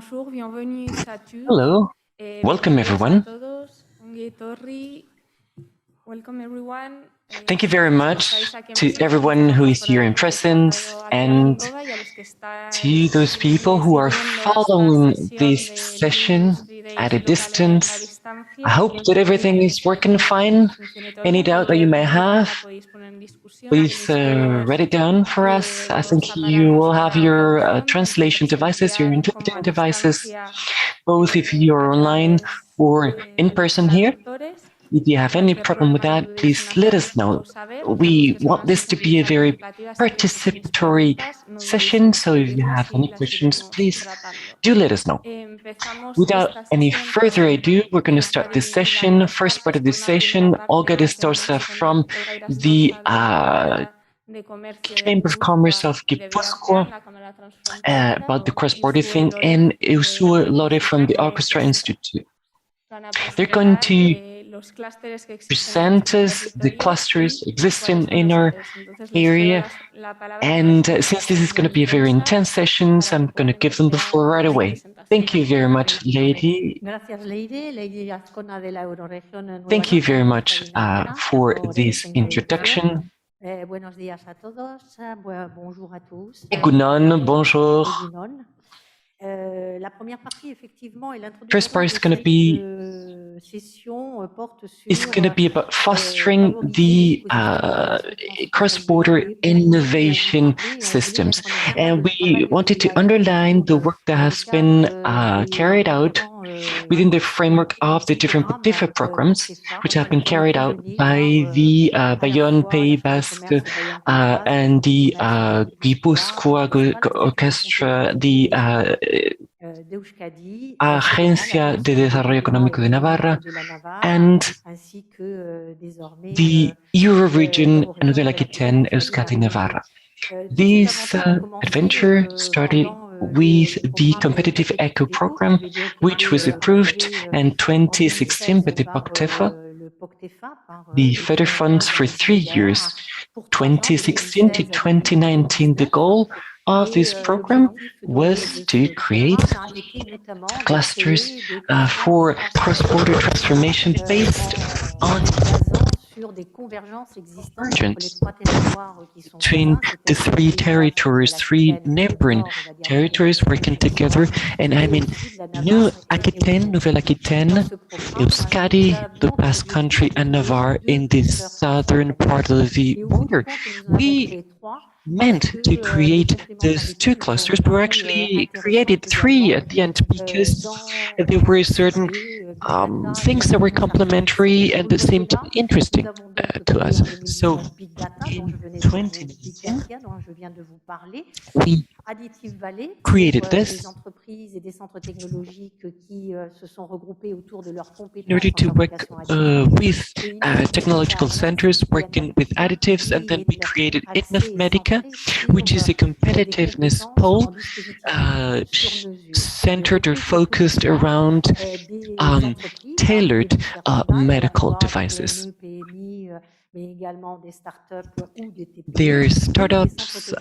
Bonjour, bienvenue à tous. Hello, welcome everyone. Welcome everyone. Thank you very much to everyone who is here in presence and to those people who are following this session at a distance. I hope that everything is working fine. Any doubt that you may have, please write it down for us. I think you will have your translation devices, your interpreting devices, both if you're online or in person here. If you have any problem with that, please let us know. We want this to be a very participatory session, so if you have any questions, please do let us know. Without any further ado, we're going to start this session. First part of this session, Olga Destorsa from the Chamber of Commerce of Guipúzcoa about the cross-border thing, and Eusur Lore from the Orchestra Institute. They're going to present us the clusters existing in our area. And since this is going to be a very intense session, so I'm going to give them the floor right away. Thank you very much, Lady. Thank you very much for this introduction. Egunon, bonjour. First part is going to be about fostering the cross-border innovation systems, and we wanted to underline the work that has been carried out within the framework of the different POCTEFA programs, which have been carried out by the Bayonne Pays Basque and the Guipúzcoa Orchestra, the Agencia de Desarrollo Económico de Navarra, and the Euroregion Nouvelle-Aquitaine Euskadi Navarra. This adventure started with the Competitive Eco program, which was approved in 2016 by the POCTEFA. The federal funds for 3 years, 2016 to 2019. The goal of this program was to create clusters for cross-border transformation based on convergence between the three territories, three neighboring territories working together. And I mean, New Aquitaine, Nouvelle-Aquitaine, Euskadi, the Basque Country, and Navarre in the southern part of the border. We meant to create those two clusters, but we actually created three at the end because there were certain things that were complementary and that seemed interesting to us. So in 2019, we created this in order to work with technological centers working with additives, and then we created ITNAF Medica, which is a competitiveness pole centered or focused around tailored medical devices. They're startups,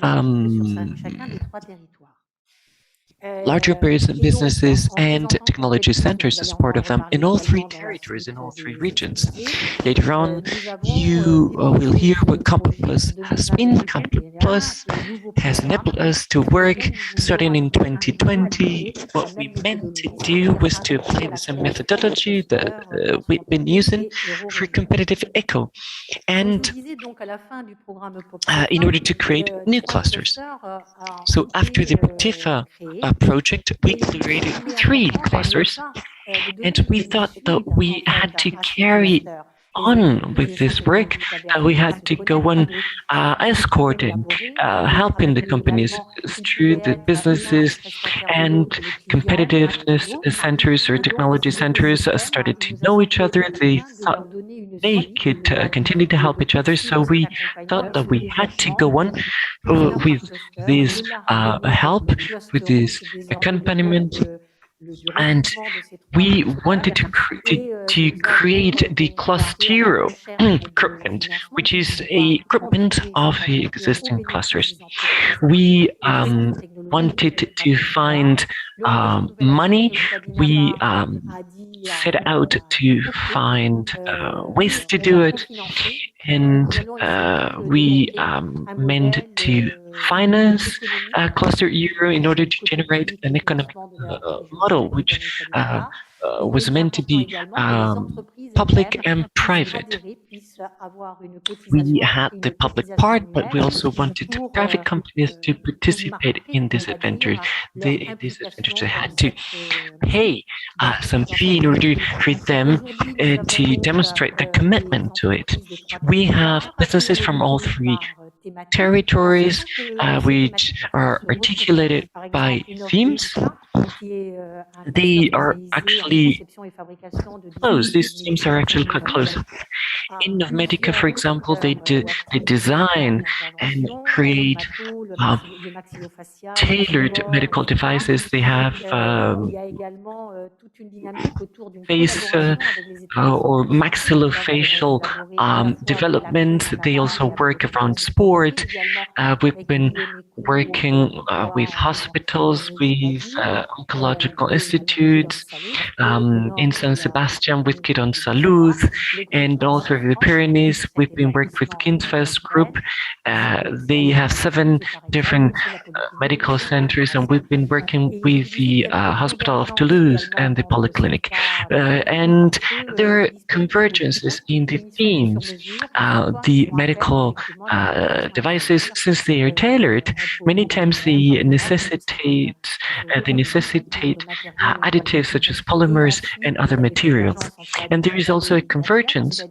larger businesses and technology centers as part of them in all three territories, in all three regions. Later on, you will hear what COMPET'plus has been. COMPET'plus has enabled us to work starting in 2020. What we meant to do was to apply the same methodology that we've been using for competitive eco, and in order to create new clusters. So after the POCTEFA project, we created 3 clusters, and we thought that we had to carry on with this work, we had to go on escorting, helping the companies through the businesses, and competitiveness centers or technology centers started to know each other. They thought they could continue to help each other, so we thought that we had to go on with this help, with this accompaniment. And we wanted to create the clustero groupment, which is a groupment of the existing clusters. We wanted to find money, we set out to find ways to do it, and we meant to finance cluster euro in order to generate an economic model which was meant to be public and private. We had the public part, but we also wanted private companies to participate in this adventure. They had to pay some fee in order for them to demonstrate their commitment to it. We have businesses from all three territories, which are articulated by themes. They are actually close. These themes are actually quite close. In Novmedica, for example, they design and create tailored medical devices. They have face or maxillofacial developments. They also work around sport. We've been working with hospitals, with oncological institutes, in San Sebastian with Quirónsalud, and also the Pyrenees. We've been working with Kinfest Group. They have 7 different medical centers, and we've been working with the Hospital of Toulouse and the Polyclinic. And there are convergences in the themes. The medical devices, since they are tailored, many times they necessitate additives such as polymers and other materials. And there is also a convergence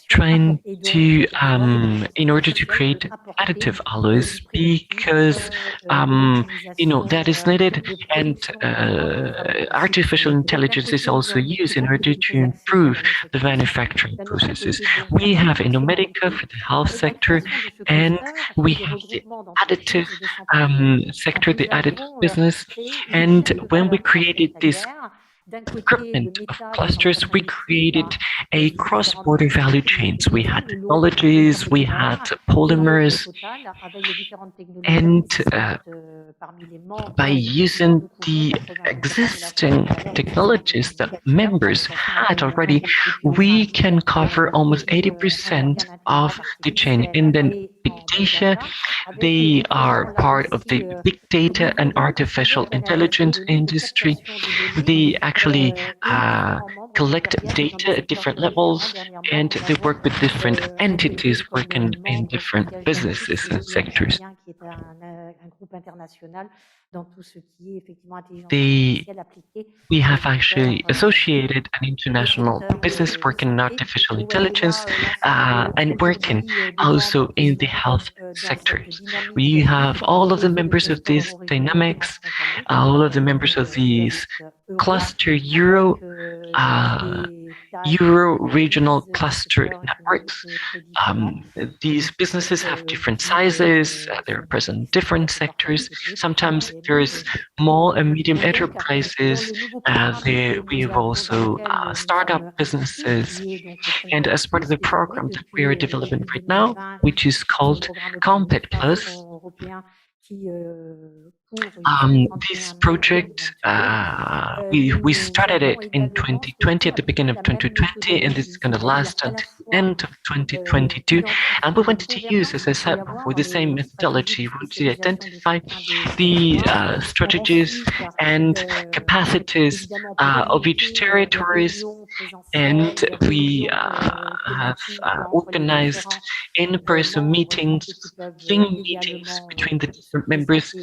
trying to, in order to create additive alloys, because, that is needed, and artificial intelligence is also used in order to improve the manufacturing processes. We have Inomedica for the health sector, and we have the additive sector, the additive business. And when we created this recruitment of clusters, we created a cross-border value chains. We had technologies, we had polymers, and by using the existing technologies that members had already, we can cover almost 80% of the chain. And then big data, they are part of the big data and artificial intelligence industry. They actually collect data at different levels, and they work with different entities working in different businesses and sectors. We have actually associated an international business working in artificial intelligence and working also in the health sectors. We have all of the members of these dynamics, all of the members of these cluster Euro regional cluster networks. These businesses have different sizes, they're present in different sectors. Sometimes there's small and medium enterprises. We have also startup businesses. And as part of the program that we are developing right now, which is called COMPET'plus, this project, we started it in 2020, at the beginning of 2020, and this is going to last until the end of 2022. And we wanted to use, as I said before, the same methodology. We wanted to identify the strategies and capacities of each territories, and we have organized in-person meetings, theme meetings between the different members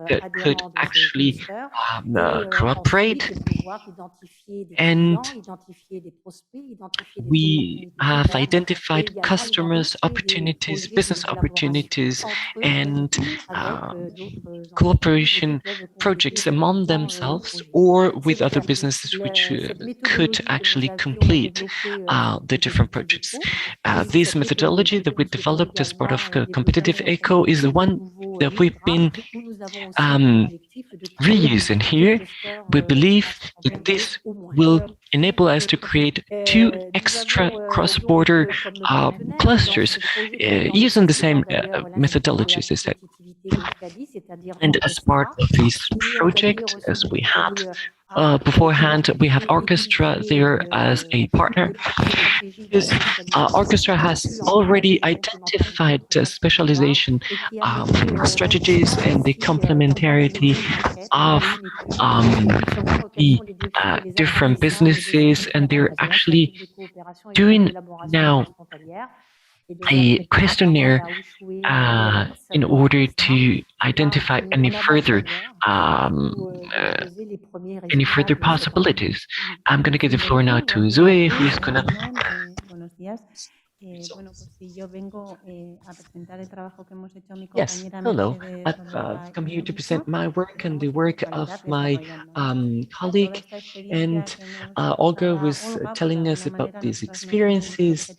that could actually cooperate. And we have identified customers, opportunities, business opportunities, and cooperation projects among themselves or with other businesses which could actually complete the different projects. This methodology that we developed as part of Competitive Eco is the one that we've been reuse in here, we believe that this will enable us to create 2 extra cross-border clusters using the same methodologies as that. And as part of this project, as we had beforehand, we have Orchestra there as a partner. Because Orchestra has already identified specialization strategies and the complementarity of the different businesses, and they're actually doing now a questionnaire in order to identify any further possibilities. I'm going to give the floor now to Zoe, who's going to. Yes, hello. I've come here to present my work and the work of my colleague. And Olga was telling us about these experiences.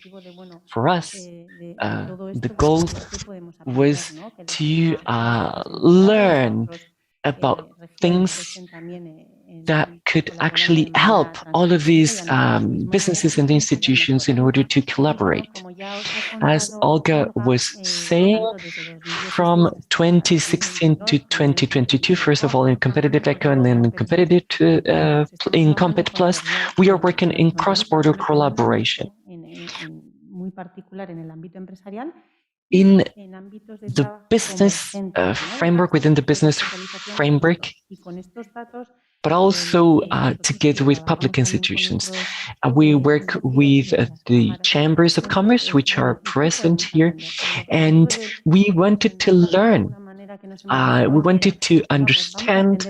For us, the goal was to learn about things that could actually help all of these businesses and institutions in order to collaborate. As Olga was saying, from 2016 to 2022, first of all in competitive eco and then in Compet'plus, we are working in cross-border collaboration. In the business framework, within the business framework, but also together with public institutions. We work with the chambers of commerce, which are present here, and we wanted to learn. We wanted to understand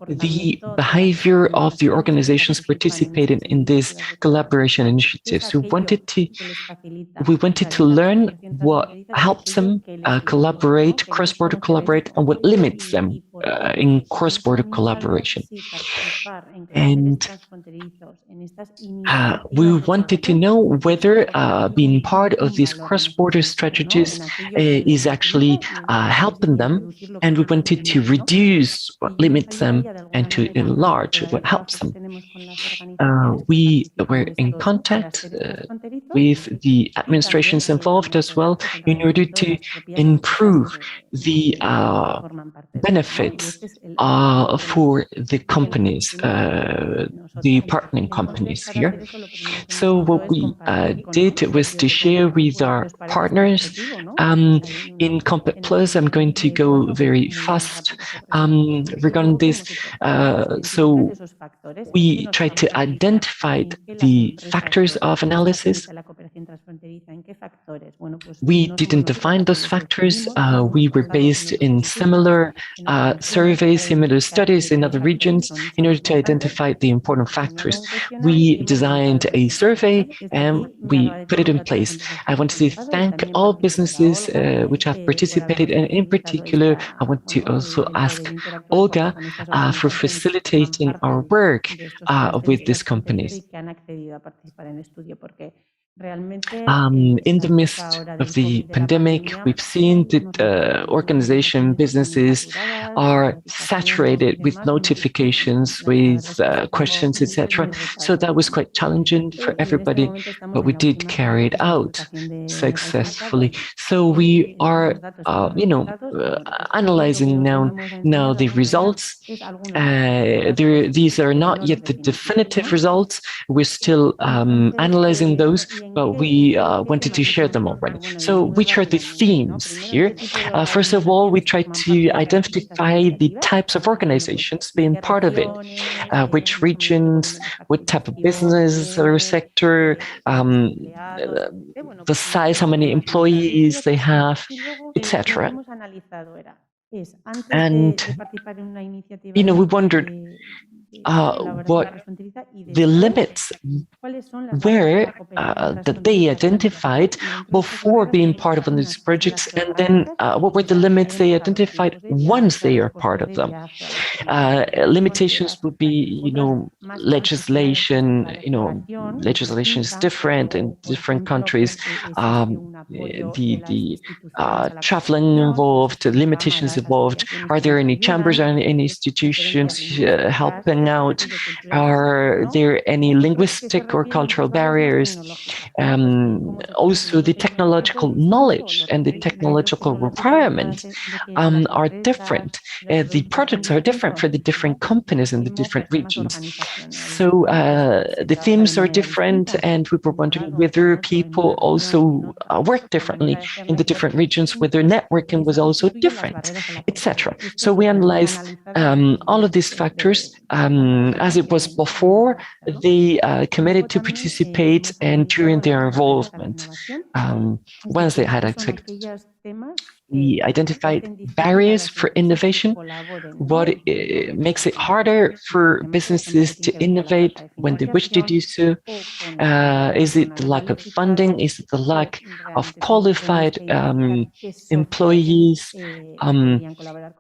the behavior of the organizations participating in this collaboration initiatives. We wanted to learn what helps them collaborate, cross-border collaborate, and what limits them in cross-border collaboration. And we wanted to know whether being part of these cross-border strategies is actually helping them, and we wanted to reduce what limits them and to enlarge what helps them. We were in contact with the administrations involved as well in order to improve the benefits for the companies, the partnering companies here. So what we did was to share with our partners in Compet'plus. I'm going to go very fast regarding this. So we tried to identify the factors of analysis. We didn't define those factors. We were based in similar surveys, similar studies in other regions in order to identify the important factors. We designed a survey and we put it in place. I want to thank all businesses which have participated, and in particular, I want to also ask Olga for facilitating our work with these companies. In the midst of the pandemic, we've seen that organization businesses are saturated with notifications, with questions, etc. So that was quite challenging for everybody, but we did carry it out successfully. So we are, analyzing now the results. These are not yet the definitive results. We're still analyzing those, but we wanted to share them already. So which are the themes here? First of all, we tried to identify the types of organizations being part of it, which regions, what type of business or sector, the size, how many employees they have, etc. And, we wondered what the limits where that they identified before being part of these projects, and then what were the limits they identified once they are part of them. Limitations would be, legislation. Legislation is different in different countries. The traveling involved, the limitations involved. Are there any chambers or any institutions helping out? Are there any linguistic or cultural barriers? Also, the technological knowledge and the technological requirements are different. The products are different for the different companies in the different regions. So the themes are different, and we were wondering whether people also work differently in the different regions, whether networking was also different, etc. So we analyzed all of these factors as it was before they committed to participate and during their involvement once they had accepted. We identified barriers for innovation, what makes it harder for businesses to innovate when they wish to do so. Is it the lack of funding? Is it the lack of qualified employees?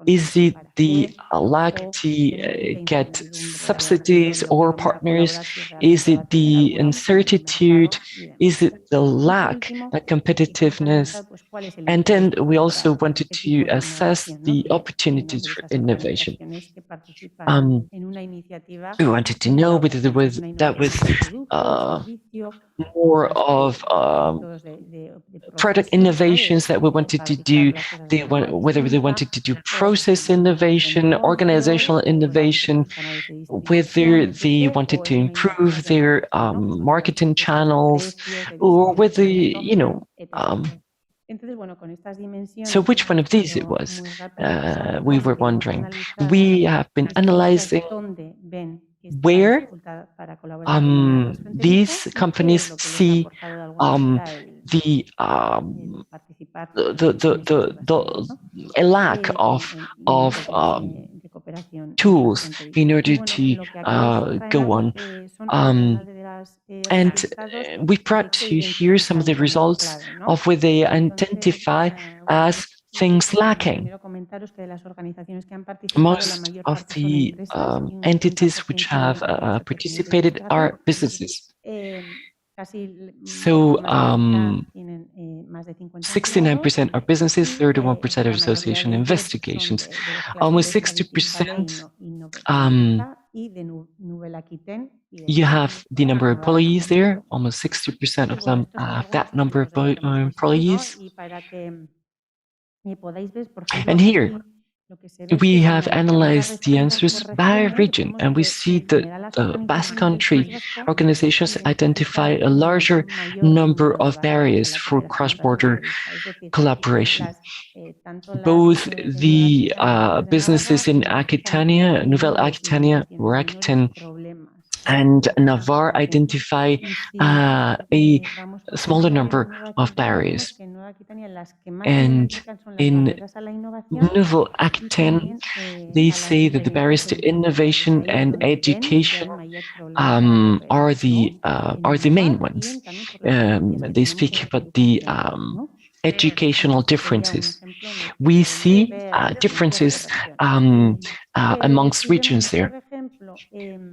Is it the lack to get subsidies or partners? Is it the uncertainty? Is it the lack of competitiveness? And then we also wanted to assess the opportunities for innovation. We wanted to know whether that was more of product innovations that we wanted to do, whether they wanted to do process innovation, organizational innovation, whether they wanted to improve their marketing channels, or whether, so which one of these it was, we were wondering. We have been analyzing where these companies see a lack of tools in order to go on. And we brought to here some of the results of what they identify as things lacking. Most of the entities which have participated are businesses. So 69% are businesses, 31% are association investigations. Almost 60% you have the number of employees there. Almost 60% of them have that number of employees. And here, we have analyzed the answers by region, and we see that the Basque Country organizations identify a larger number of barriers for cross-border collaboration. Both the businesses in Aquitania, Nouvelle Aquitania, or Aquitaine, and Navarre identify a smaller number of barriers. And in Nouvelle Aquitaine, they say that the barriers to innovation and education are the main ones. They speak about the educational differences. We see differences amongst regions there.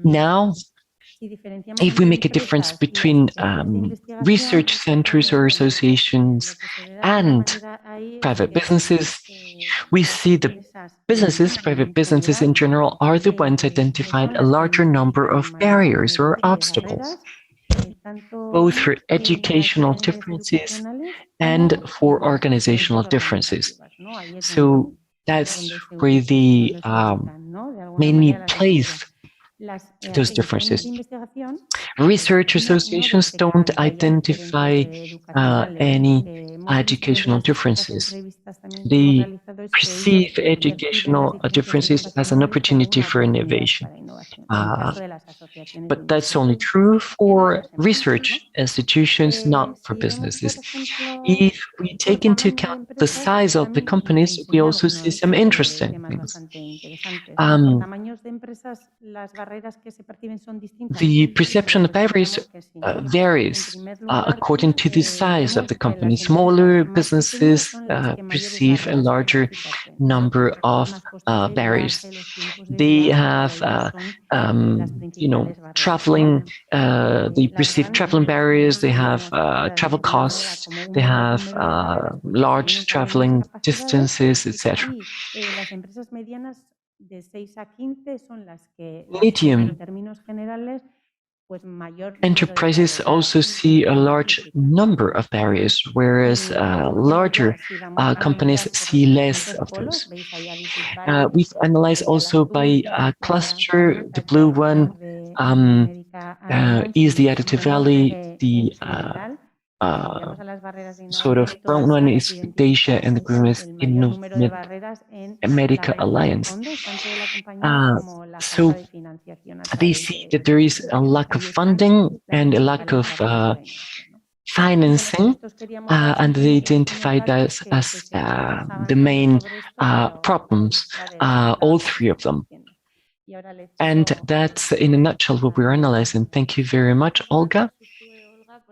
Now, if we make a difference between research centers or associations and private businesses, we see the private businesses in general, are the ones identifying a larger number of barriers or obstacles, both for educational differences and for organizational differences. So that's where they mainly place those differences. Research associations don't identify any educational differences. They perceive educational differences as an opportunity for innovation. But that's only true for research institutions, not for businesses. If we take into account the size of the companies, we also see some interesting things. The perception of barriers varies according to the size of the company. Smaller businesses perceive a larger number of barriers. They have, traveling. They perceive traveling barriers. They have travel costs. They have large traveling distances, etc. Medium enterprises also see a large number of barriers, whereas larger companies see less of those. We've analyzed also by cluster. The blue one is the additive valley. The sort of brown one is Asia, and the green is in America Alliance. So they see that there is a lack of funding and a lack of financing, and they identify that as the main problems, all three of them. And that's in a nutshell what we're analyzing. Thank you very much, Olga,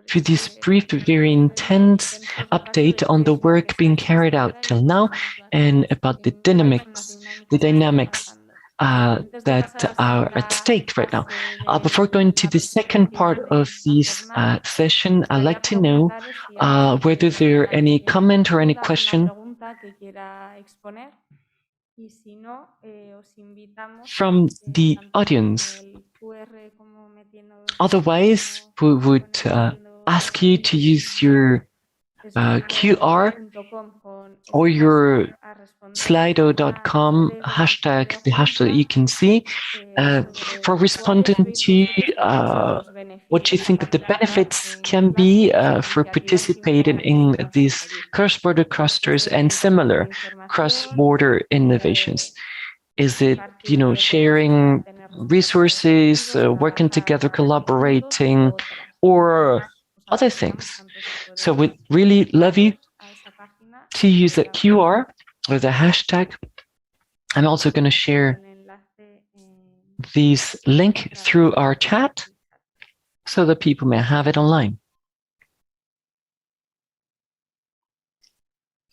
for this brief, very intense update on the work being carried out till now and about the dynamics that are at stake right now. Before going to the second part of this session, I'd like to know whether there are any comment or any question from the audience. Otherwise, we would ask you to use your QR or your slido.com hashtag, the hashtag you can see, for responding to what you think that the benefits can be for participating in these cross-border clusters and similar cross-border innovations. Is it, sharing resources, working together, collaborating, or other things? So we'd really love you to use that QR or the hashtag. I'm also going to share this link through our chat so that people may have it online.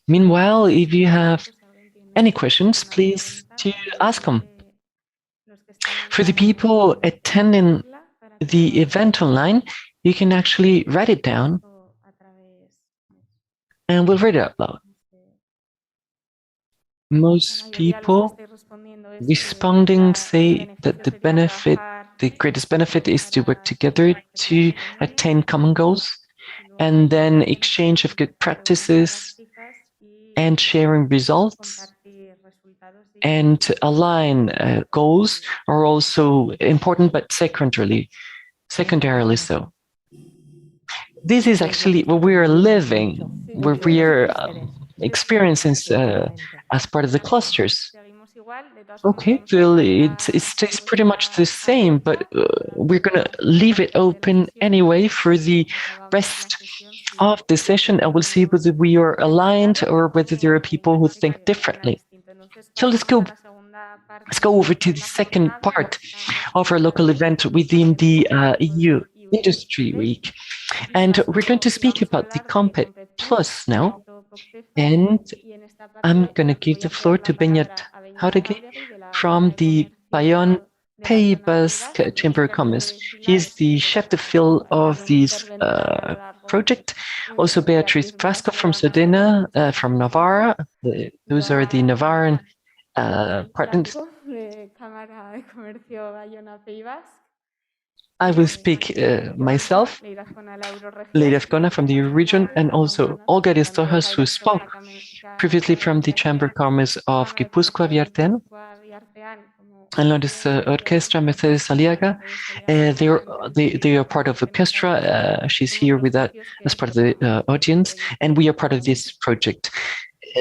Meanwhile, if you have any questions, please to ask them. For the people attending the event online, you can actually write it down and we'll read it out loud. Most people responding say that the greatest benefit is to work together to attain common goals, and then exchange of good practices and sharing results and align goals are also important, but secondarily so. This is actually what we are living, where we are experiencing as part of the clusters. Okay, well, it stays pretty much the same, but we're going to leave it open anyway for the rest of the session, and we'll see whether we are aligned or whether there are people who think differently. So let's go over to the second part of our local event within the EU Industry Week. And we're going to speak about the Compet'plus now. And I'm going to give the floor to Beñat Jauregui from the Bayonne Pays Basque Chamber of Commerce. He's the chef de file of this project. Also Beatriz Frasco from Sodena, from Navarra. Those are the Navarran partners. I will speak myself, Lady Afgona from the region, and also Olga Ristojas, who spoke previously from the Chamber of Commerce of Guipúzcoa Viartean. Londis Orchestra, Mercedes Aliaga. They are part of orchestra. She's here with that as part of the audience, and we are part of this project.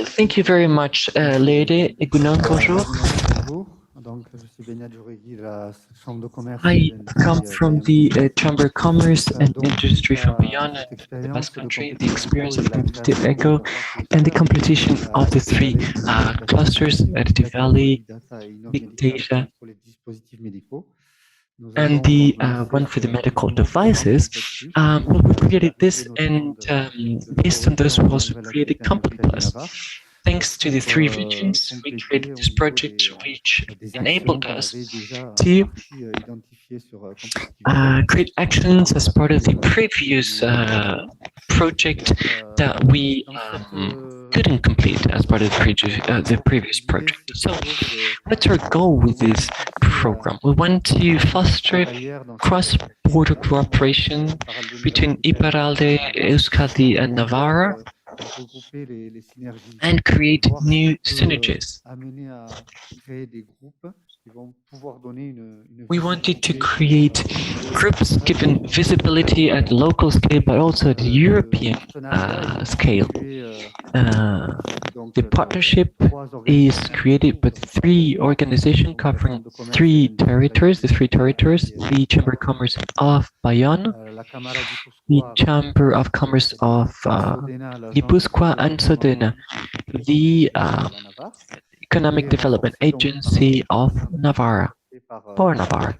Thank you very much, Lede. Gunan, bonjour. I come from the Chamber of Commerce and Industry from Bayonne, the Basque Country, the experience of competitive echo, and the competition of the three clusters, Additive Valley, Big Data, and the one for the medical devices. We created this, and based on this, we also created CompeTplus. Thanks to the three regions, we created this project, which enabled us to create actions as part of the previous project that we couldn't complete as part of the previous project. So, what's our goal with this program? We want to foster cross-border cooperation between Iparralde, Euskadi, and Navarra, and create new synergies. We wanted to create groups given visibility at local scale, but also at the European scale. The partnership is created by three organizations covering three territories, the Chamber of Commerce of Bayonne, the Chamber of Commerce of Gipuzkoa, and Sodena, the Economic Development Agency of Navarra, for Navarra.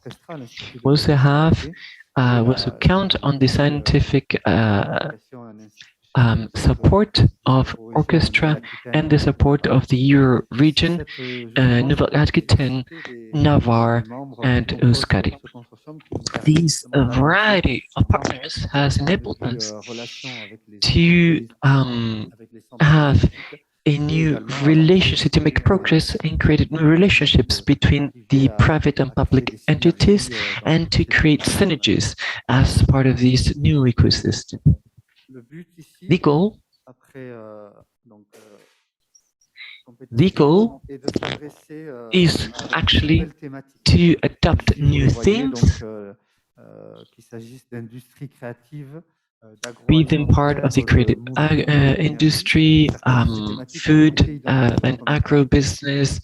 We also count on the scientific support of orchestra and the support of the Euro region, Nouvelle-Aquitaine, Navarre, and Euskadi. These variety of partners has enabled us to have a new relationship, to make progress and create new relationships between the private and public entities, and to create synergies as part of this new ecosystem. The goal is actually to adopt new things, be them part of the creative industry, food and agro business,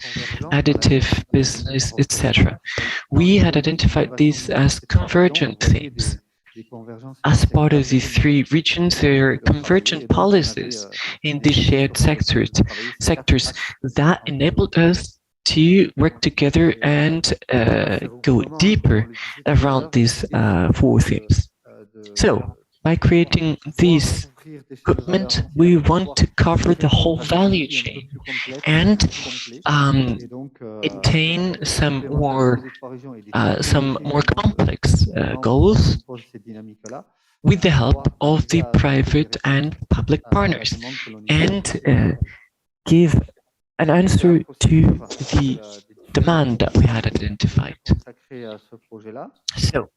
additive business, etc. We had identified these as convergent themes. As part of the three regions, there are convergent policies in the shared sectors that enabled us to work together and go deeper around these four themes. So, by creating this equipment, we want to cover the whole value chain and attain some more complex goals with the help of the private and public partners, and give an answer to the demand that we had identified. So,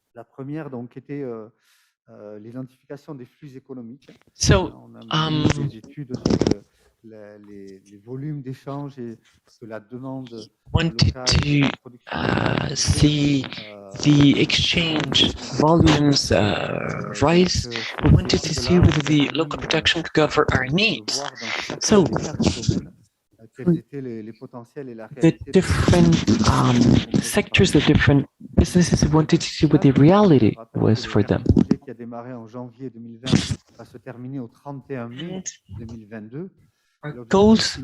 wanted to see the exchange volumes rise. We wanted to see whether the local production could cover our needs. So, the different sectors, the different businesses wanted to see what the reality was for them. Our goals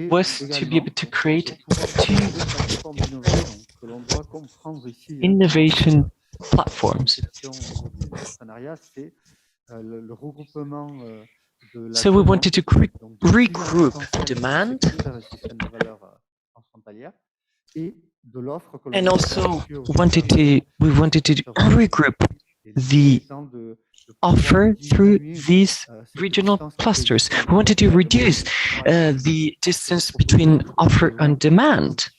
was to be able to create two innovation platforms. So we wanted to regroup demand and also we wanted to regroup the offer through these regional clusters. We wanted to reduce the distance between offer and demand.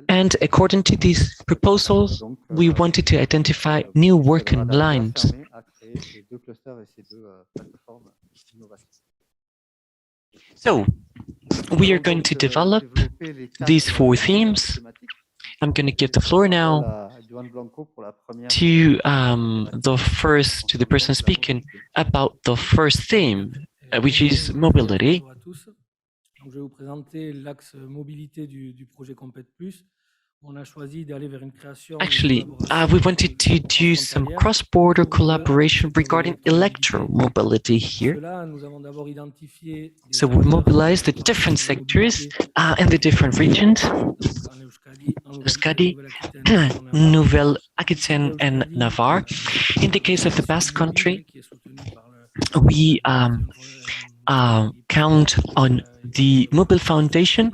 And according to these proposals, we wanted to identify new working lines So we are going to develop these 4 themes. I'm going to give the floor now to the person speaking about the first theme, which is mobility. Donc, je vais vous présenter l'axe mobilité du projet Compet'plus. Actually, we wanted to do some cross-border collaboration regarding electromobility here. So we mobilized the different sectors and the different regions, Euskadi, Nouvelle-Aquitaine, and Navarre. In the case of the Basque Country, we count on the Mobile Foundation,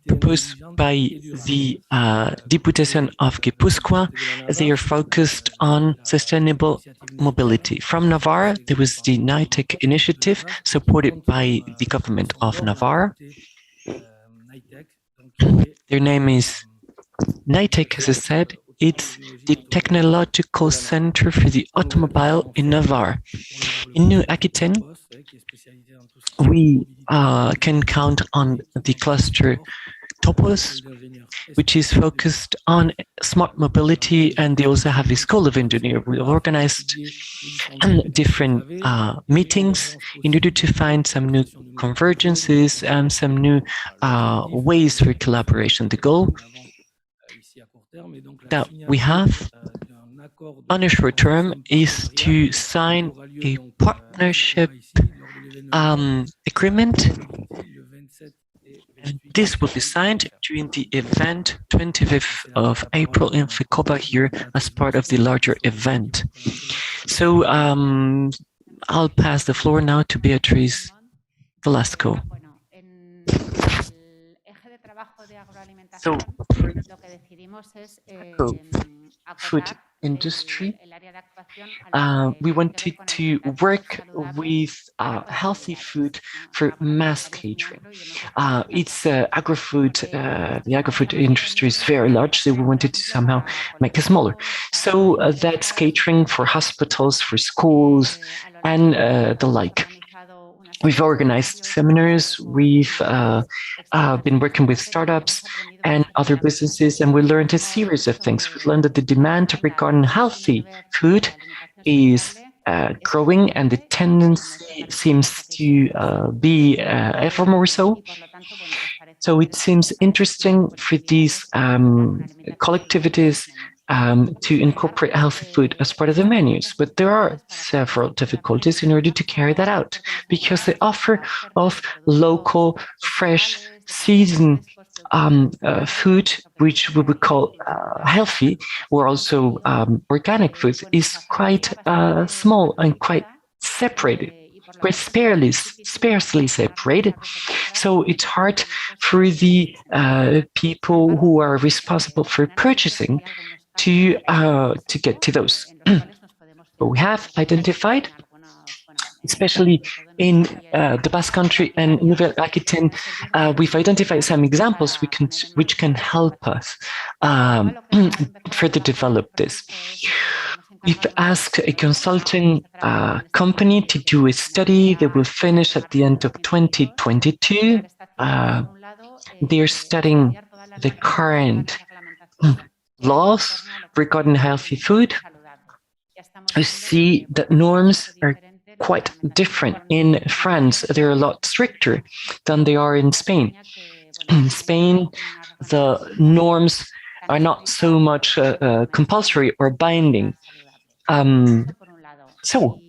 proposed by the Diputación of Guipúzcoa. They are focused on sustainable mobility. From Navarre, there was the NITEC initiative supported by the government of Navarre. Their name is NITEC, as I said. It's the Technological Center for the Automobile in Navarre. In New Aquitaine, we can count on the cluster Topos, which is focused on smart mobility, and they also have a school of engineering. We organized different meetings in order to find some new convergences and some new ways for collaboration. The goal that we have on a short term is to sign a partnership agreement. And this will be signed during the event 25th of April in Ficoba here as part of the larger event. So I'll pass the floor now to Beatriz Velasco. So, food industry, we wanted to work with healthy food for mass catering. It's agri-food, the agri-food industry is very large, so we wanted to somehow make it smaller. So that's catering for hospitals, for schools, and the like. We've organized seminars, we've been working with startups and other businesses, and we learned a series of things. We learned that the demand regarding healthy food is growing, and the tendency seems to be ever more so. So it seems interesting for these collectivities to incorporate healthy food as part of the menus, but there are several difficulties in order to carry that out, because the offer of local, fresh, seasoned food, which we would call healthy, or also organic food, is quite small and quite separated, quite sparsely separated. So it's hard for the people who are responsible for purchasing to get to those. But we have identified, especially in the Basque Country and Nouvelle-Aquitaine, we've identified some examples which can help us further develop this. We've asked a consulting company to do a study that will finish at the end of 2022. They're studying the current laws regarding healthy food. I see that norms are quite different. In France, they're a lot stricter than they are in Spain. In Spain, the norms are not so much compulsory or binding. So,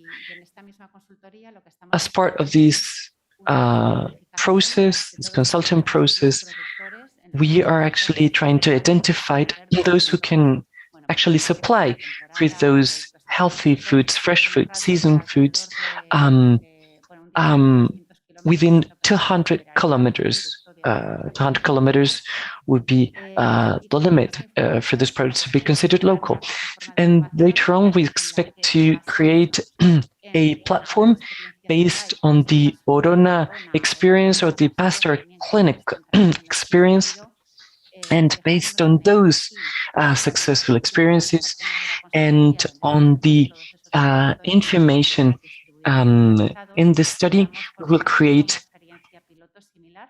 as part of this process, this consulting process, we are actually trying to identify those who can actually supply for those healthy foods, fresh food, seasoned foods, within 200 kilometers. 200 kilometers would be the limit for this product to be considered local. And later on, we expect to create a platform based on the Orona experience or the Pasteur Clinic experience, And based on those successful experiences and on the information in the study, we will create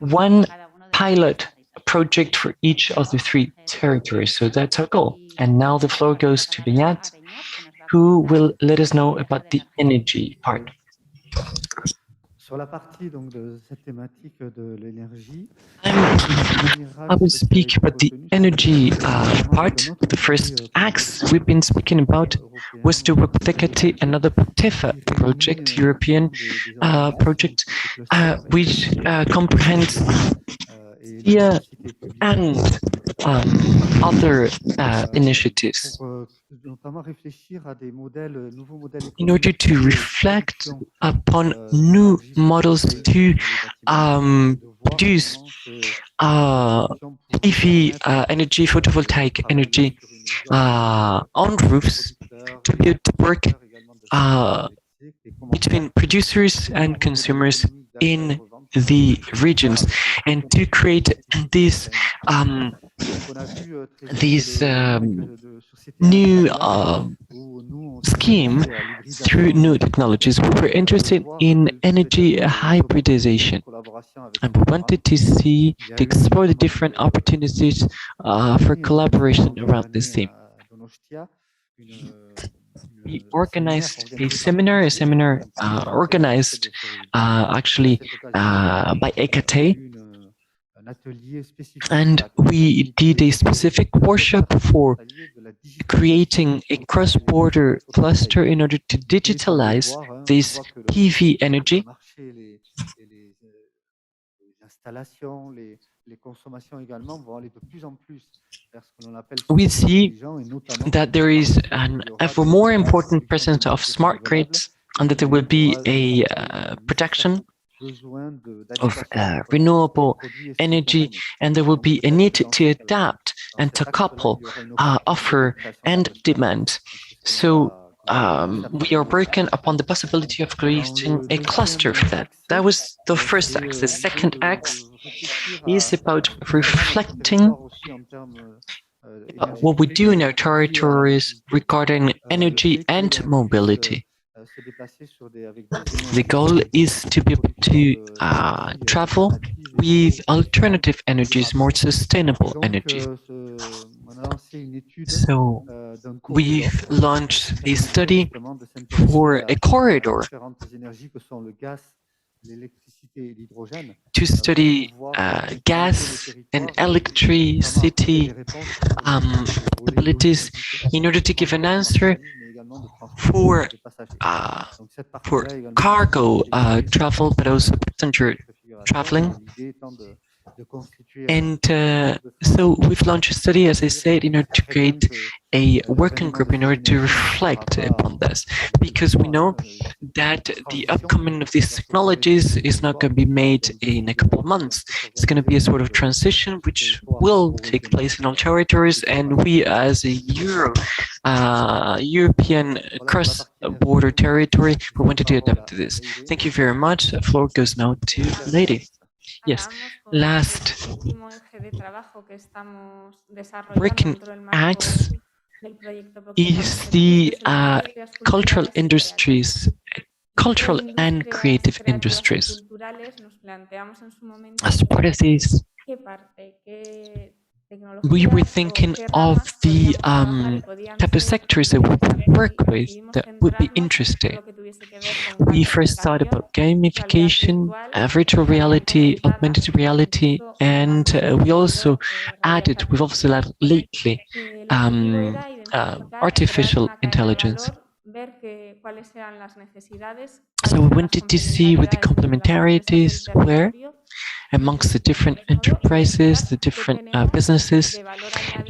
one pilot project for each of the 3 territories. So that's our goal. And now the floor goes to Beñat, who will let us know about the energy part. Sur la partie donc de cette thématique de l'énergie, I will speak about the energy part. The first axe we've been speaking about was the POCTEFA, another POCTEFA project, European project, which comprehends here and other initiatives in order to reflect upon new models to produce PV energy, photovoltaic energy on roofs to be able to work between producers and consumers in the regions, and to create these new scheme through new technologies. We were interested in energy hybridization, and we wanted to explore the different opportunities for collaboration around this theme. We organized a seminar organized actually by ECATE, and we did a specific workshop for creating a cross-border cluster in order to digitalize this PV energy. We see that there is an ever more important presence of smart grids, and that there will be a production of renewable energy, and there will be a need to adapt and to couple offer and demand. So we are working upon the possibility of creating a cluster for that. That was the first axe. The second axe is about reflecting what we do in our territories regarding energy and mobility. The goal is to be able to travel with alternative energies, more sustainable energy. So we've launched a study for a corridor to study gas and electricity possibilities in order to give an answer for cargo travel, but also passenger traveling. And so we've launched a study, as I said, in order to create a working group in order to reflect upon this, because we know that the upcoming of these technologies is not going to be made in a couple of months. It's going to be a sort of transition which will take place in all territories, and we as a European cross-border territory, we wanted to adapt to this. Thank you very much. The floor goes now to Lady. Yes, last working axe is the cultural industries, cultural and creative industries. As part of this, we were thinking of the type of sectors that we could work with that would be interesting. We first thought about gamification, virtual reality, augmented reality, and we've also added lately artificial intelligence. So we wanted to see what the complementarities were amongst the different enterprises, the different businesses,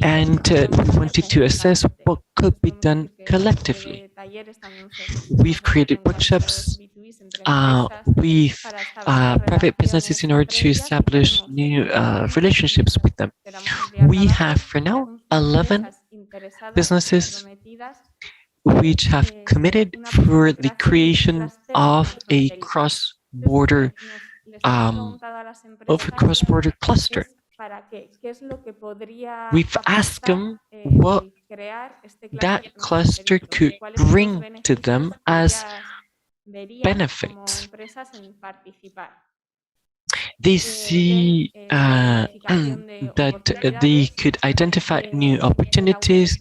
and we wanted to assess what could be done collectively. We've created workshops with private businesses in order to establish new relationships with them. We have, for now, 11 businesses which have committed for the creation of a cross-border cluster. we've asked them what that cluster could bring to them as benefits. They see that they could identify new opportunities,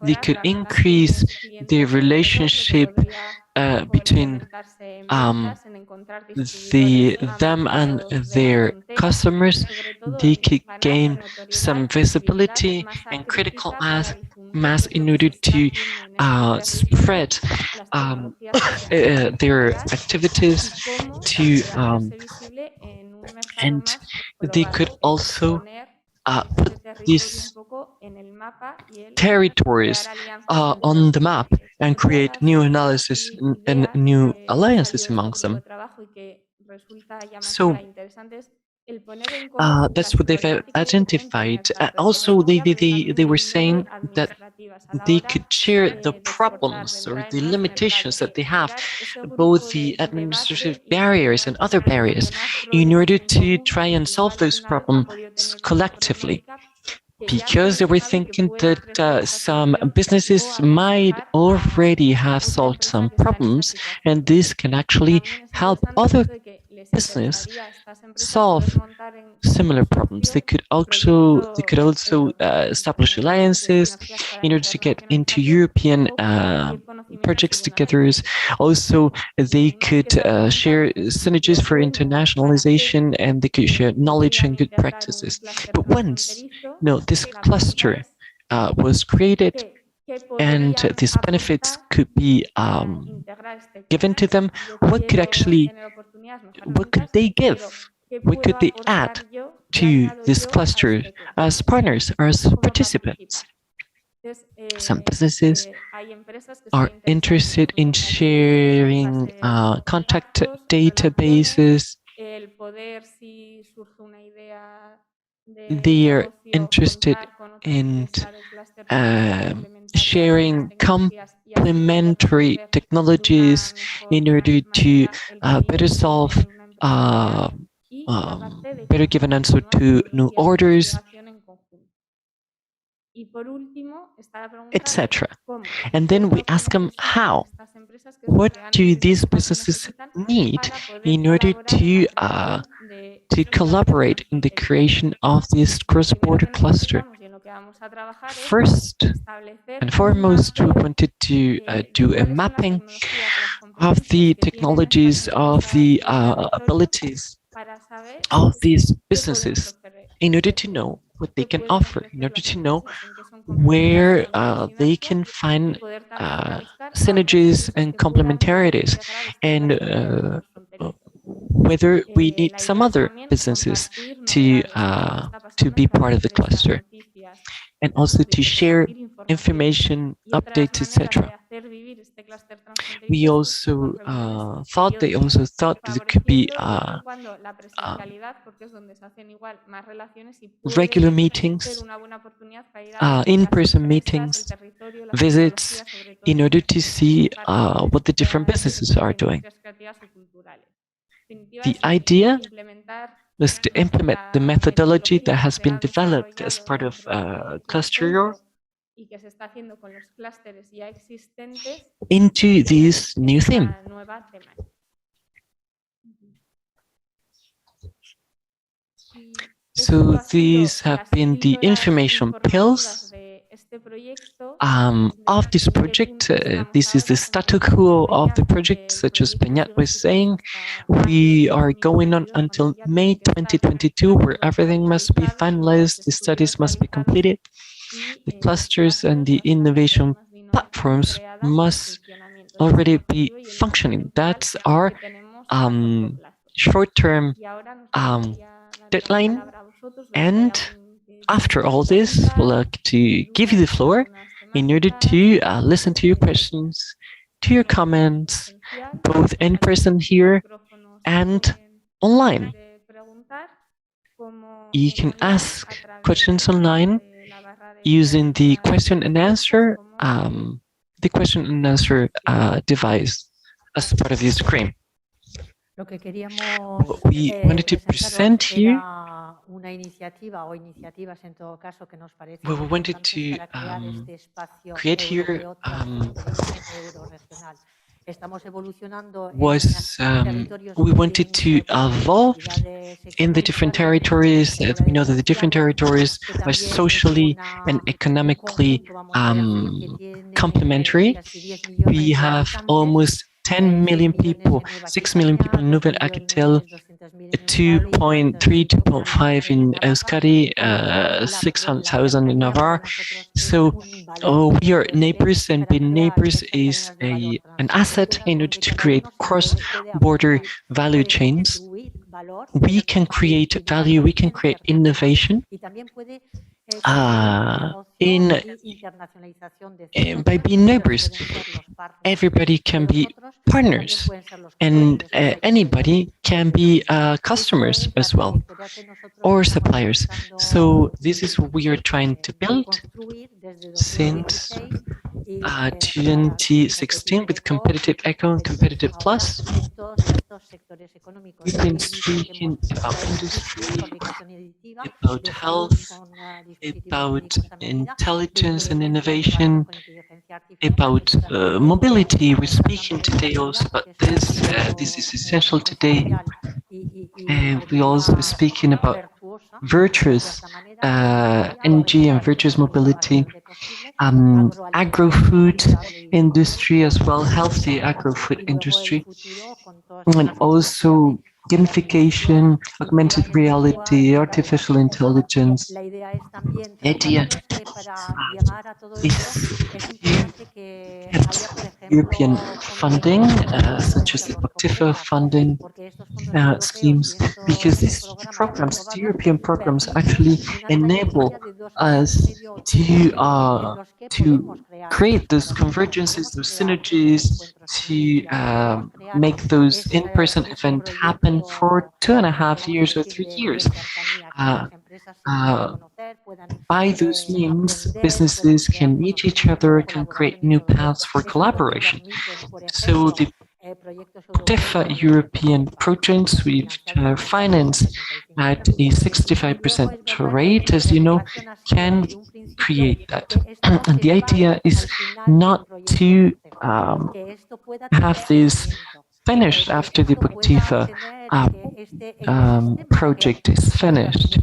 they could increase the relationship between them and their customers. They could gain some visibility and critical mass in order to spread their activities to and they could also put these territories on the map and create new analysis and new alliances amongst them. So that's what they've identified. Also, they were saying that they could share the problems or the limitations that they have, both the administrative barriers and other barriers, in order to try and solve those problems collectively. Because they were thinking that some businesses might already have solved some problems, and this can actually help other businesses solve similar problems. They could also establish alliances in order to get into European projects together. Also, they could share synergies for internationalization, and they could share knowledge and good practices. But once this cluster was created and these benefits could be given to them, what could they give? What could they add to this cluster as partners or as participants? Some businesses are interested in sharing contact databases. They are interested in sharing complementary technologies in order to better solve, better give an answer to new orders, etc. And then we ask them how. What do these businesses need in order to collaborate in the creation of this cross-border cluster? First and foremost, we wanted to do a mapping of the technologies, of the abilities of these businesses in order to know what they can offer, in order to know where they can find synergies and complementarities, and whether we need some other businesses to be part of the cluster, and also to share information, updates, etc. We also thought they thought that there could be regular meetings, in-person meetings, visits, in order to see what the different businesses are doing. The idea was to implement the methodology that has been developed as part of Cluster into this new theme. So these have been the information pills of this project. This is the status quo of the project, such as Beñat was saying. We are going on until May 2022, where everything must be finalized, the studies must be completed, the clusters and the innovation platforms must already be functioning. That's our short-term deadline. And after all this, we'd like to give you the floor in order to listen to your questions, to your comments, both in person here and online. You can ask questions online using the question and answer device as part of the screen. What we wanted to present here What we wanted to create here was we wanted to evolve in the different territories. We know that the different territories are socially and economically complementary. We have almost 10 million people, 6 million people in Nouvelle-Aquitaine, 2.3, 2.5 in Euskadi, 600,000 in Navarre. So we are neighbors, and being neighbors is an asset in order to create cross-border value chains. We can create value, we can create innovation by being neighbors. Everybody can be partners, and anybody can be customers as well, or suppliers. So this is what we are trying to build since 2016 with Competitive Eco and Competitive Plus. We've been speaking about industry, about health, about intelligence and innovation, about mobility. We're speaking today also about this. This is essential today. We're also speaking about virtuous energy and virtuous mobility, agro-food industry as well, healthy agro-food industry, and also gamification, augmented reality, artificial intelligence. The idea is to get European funding, such as the POCTEFA funding schemes, because these programs, the European programs, actually enable us to create those convergences, those synergies, to make those in-person events happen for 2.5 years or 3 years. By those means, businesses can meet each other, can create new paths for collaboration. So the POCTEFA European projects we've financed at a 65% rate, as you know, can create that. And the idea is not to have this finished after the POCTEFA project is finished.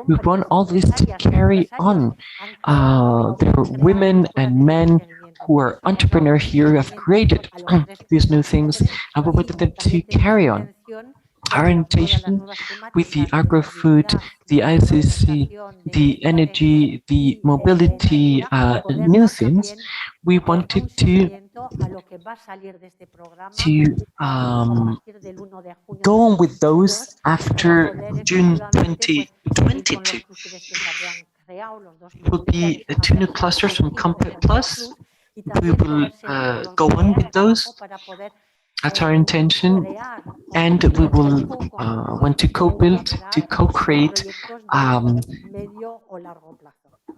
We want all this to carry on. There are women and men who are entrepreneurs here who have created these new things, and we wanted them to carry on. Our orientation with the agro-food, the ICC, the energy, the mobility, new things, we wanted to go on with those after June 2022. It will be 2 new clusters from Compet'plus. We will go on with those. That's our intention, and we will want to co-build, to co-create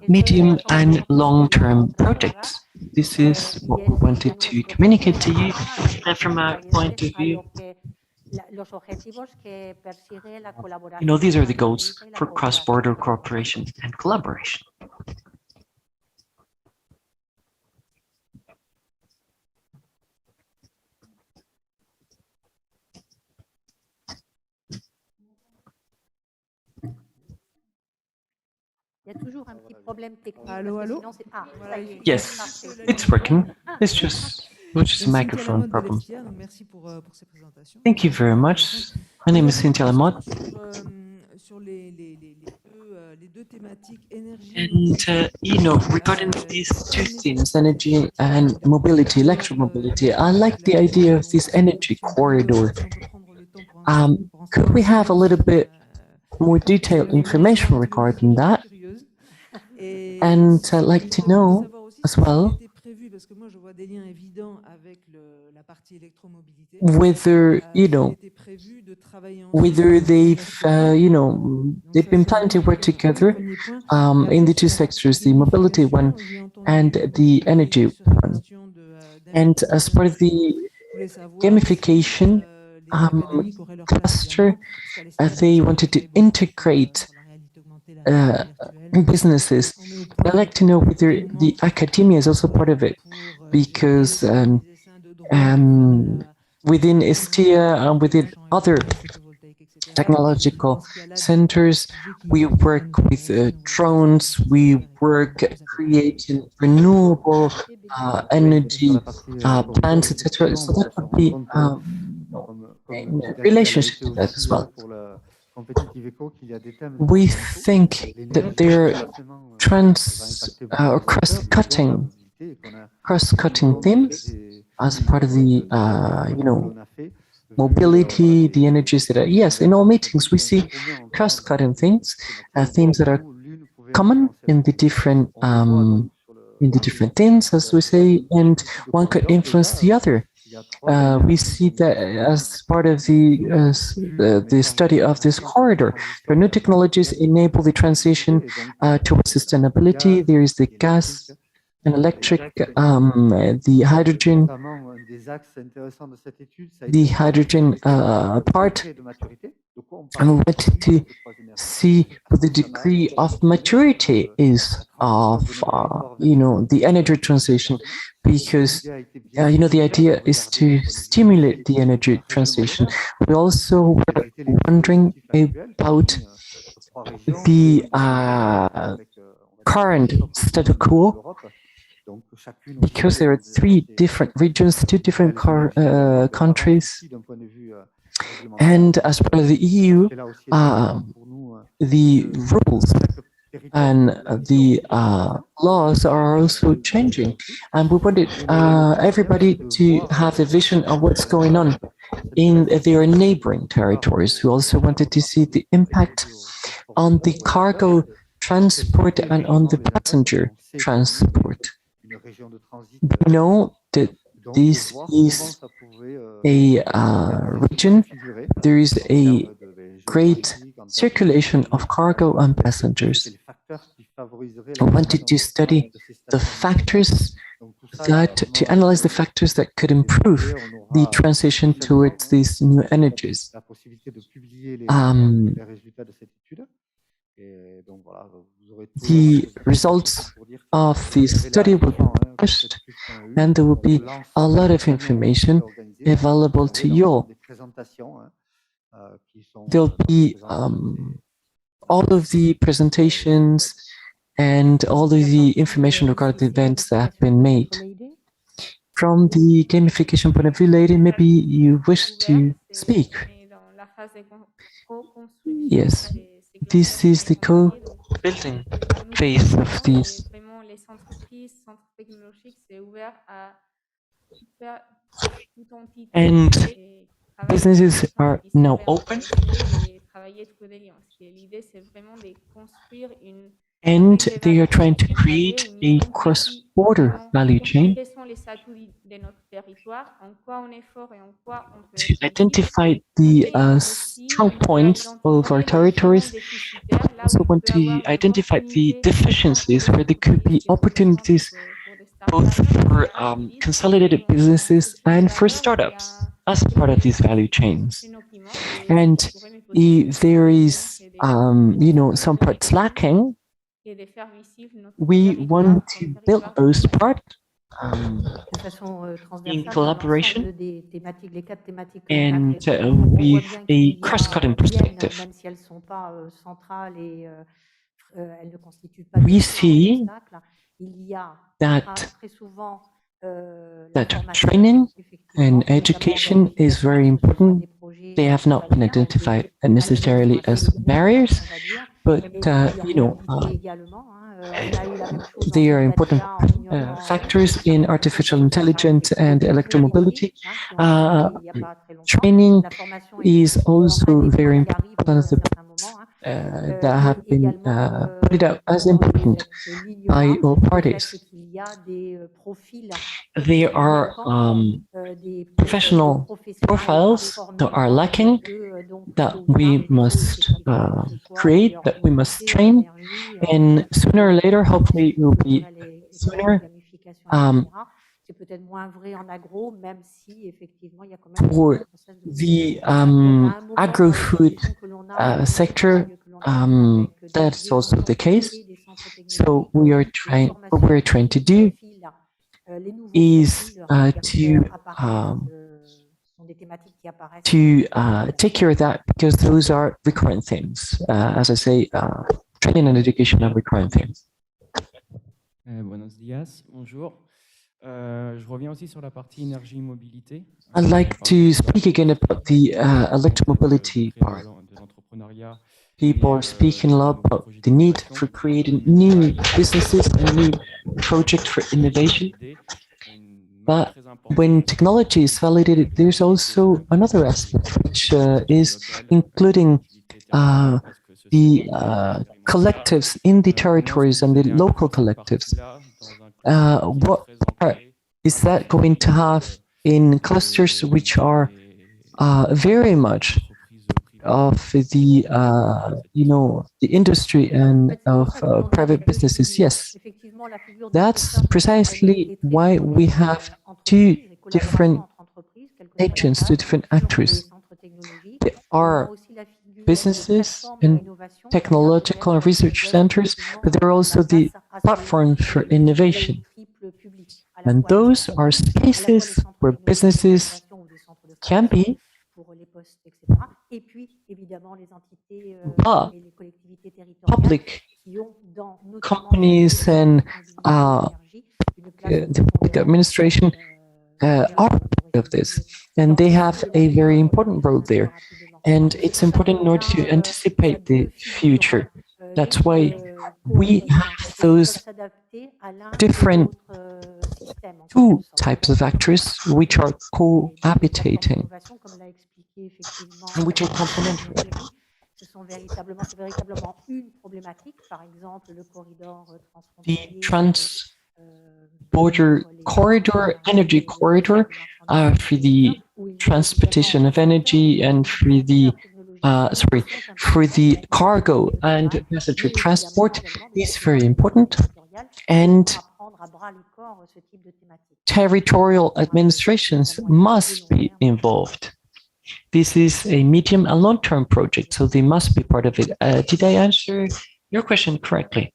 medium and long-term projects. This is what we wanted to communicate to you, and from our point of view, these are the goals for cross-border cooperation and collaboration. Allô, allô? Yes, it's working. It's just a microphone problem. Thank you very much. My name is Cynthia Lamotte. And regarding these two themes, energy and mobility, electromobility, I like the idea of this energy corridor. Could we have a little bit more detailed information regarding that? And I'd like to know as well whether whether they've been planning to work together in the two sectors, the mobility one and the energy one. And as part of the gamification cluster, they wanted to integrate businesses. I'd like to know whether the academia is also part of it, because within Estia and within other technological centers, we work with drones, we work creating renewable energy plants, etc. So that would be in relationship to that as well. We think that there are cross-cutting themes as part of the mobility, the energies that are, yes, in all meetings we see cross-cutting things, themes that are common in the different themes, as we say, and one could influence the other. We see that as part of the study of this corridor. There are new technologies enable the transition towards sustainability. There is the gas and electric, the hydrogen part. And we wanted to see what the degree of maturity is of, the energy transition, because, the idea is to stimulate the energy transition. We also were wondering about the current status quo, because there are 3 different regions, 2 different countries, and as part of the EU, the rules and the laws are also changing, and we wanted everybody to have a vision of what's going on in their neighboring territories. We also wanted to see the impact on the cargo transport and on the passenger transport. We know that this is a region. There is a great circulation of cargo and passengers. I wanted to study the factors to analyze the factors that could improve the transition towards these new energies. The results of the study will be published, and there will be a lot of information available to you all. There'll be all of the presentations and all of the information regarding the events that have been made. From the gamification point of view, lady, maybe you wish to speak. Yes, this is the co-building phase of these. And businesses are now open, and they are trying to create a cross-border value chain to identify the strong points of our territories. We also want to identify the deficiencies where there could be opportunities both for consolidated businesses and for startups as part of these value chains. And if there is, some parts lacking, we want to build those parts in collaboration and with a cross-cutting perspective. We see that training and education is very important. They have not been identified necessarily as barriers, but they are important factors in artificial intelligence and electromobility. Training is also very important. That have been put out as important by all parties. There are professional profiles that are lacking, that we must create, that we must train, and sooner or later, hopefully it will be sooner, for the agro-food sector, that's also the case. So what we're trying to do is to take care of that, because those are recurrent things. As I say, training and education are recurrent things. Buenos días, bonjour. Je reviens aussi sur la partie énergie et mobilité. I'd like to speak again about the electromobility part. People are speaking a lot about the need for creating new businesses and new projects for innovation. But when technology is validated, there's also another aspect, which is including the collectives in the territories and the local collectives. What part is that going to have in clusters which are very much of the the industry and of private businesses? Yes, that's precisely why we have two different agents, two different actors. There are businesses and technological and research centers, but there are also the platforms for innovation. And those are spaces where businesses can be, but public companies and the public administration are part of this, and they have a very important role there. And it's important in order to anticipate the future. That's why we have those different two types of actors which are cohabitating and which are complementary. The trans-border corridor, energy corridor, for the transportation of energy and for the for the cargo and passenger transport is very important, and territorial administrations must be involved. This is a medium and long-term project, so they must be part of it. Did I answer your question correctly?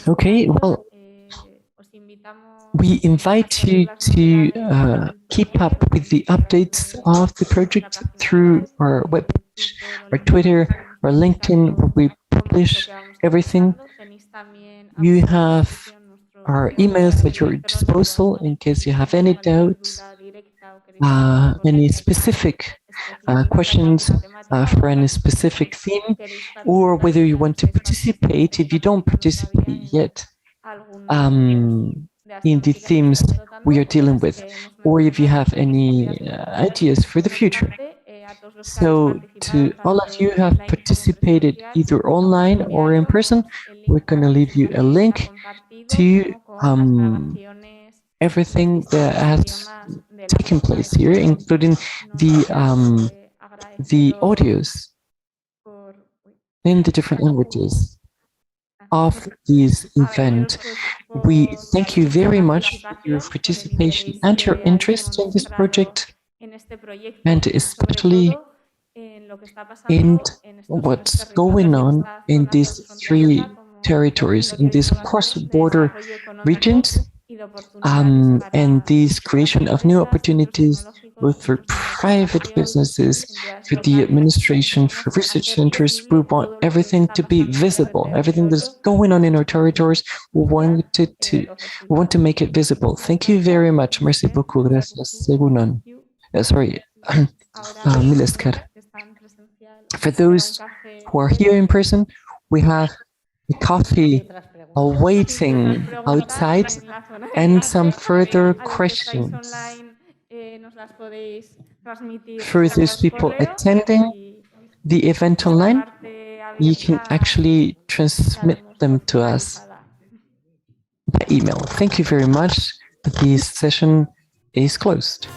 Okay, well, we invite you to keep up with the updates of the project through our webpage, our Twitter, our LinkedIn, where we publish everything. You have our emails at your disposal in case you have any doubts, any specific questions for any specific theme, or whether you want to participate. If you don't participate yet in the themes we are dealing with, or if you have any ideas for the future. So to all of you who have participated either online or in person, we're going to leave you a link to everything that has taken place here, including the audios in the different languages of this event. We thank you very much for your participation and your interest in this project, and especially in what's going on in these three territories, in these cross-border regions, and this creation of new opportunities both for private businesses, for the administration, for research centers. We want everything to be visible. Everything that's going on in our territories, we want to make it visible. Thank you very much. Merci beaucoup. Gracias. Segunon. Sorry, Mileskar. For those who are here in person, we have a coffee awaiting outside and some further questions. For those people attending the event online, you can actually transmit them to us by email. Thank you very much. This session is closed.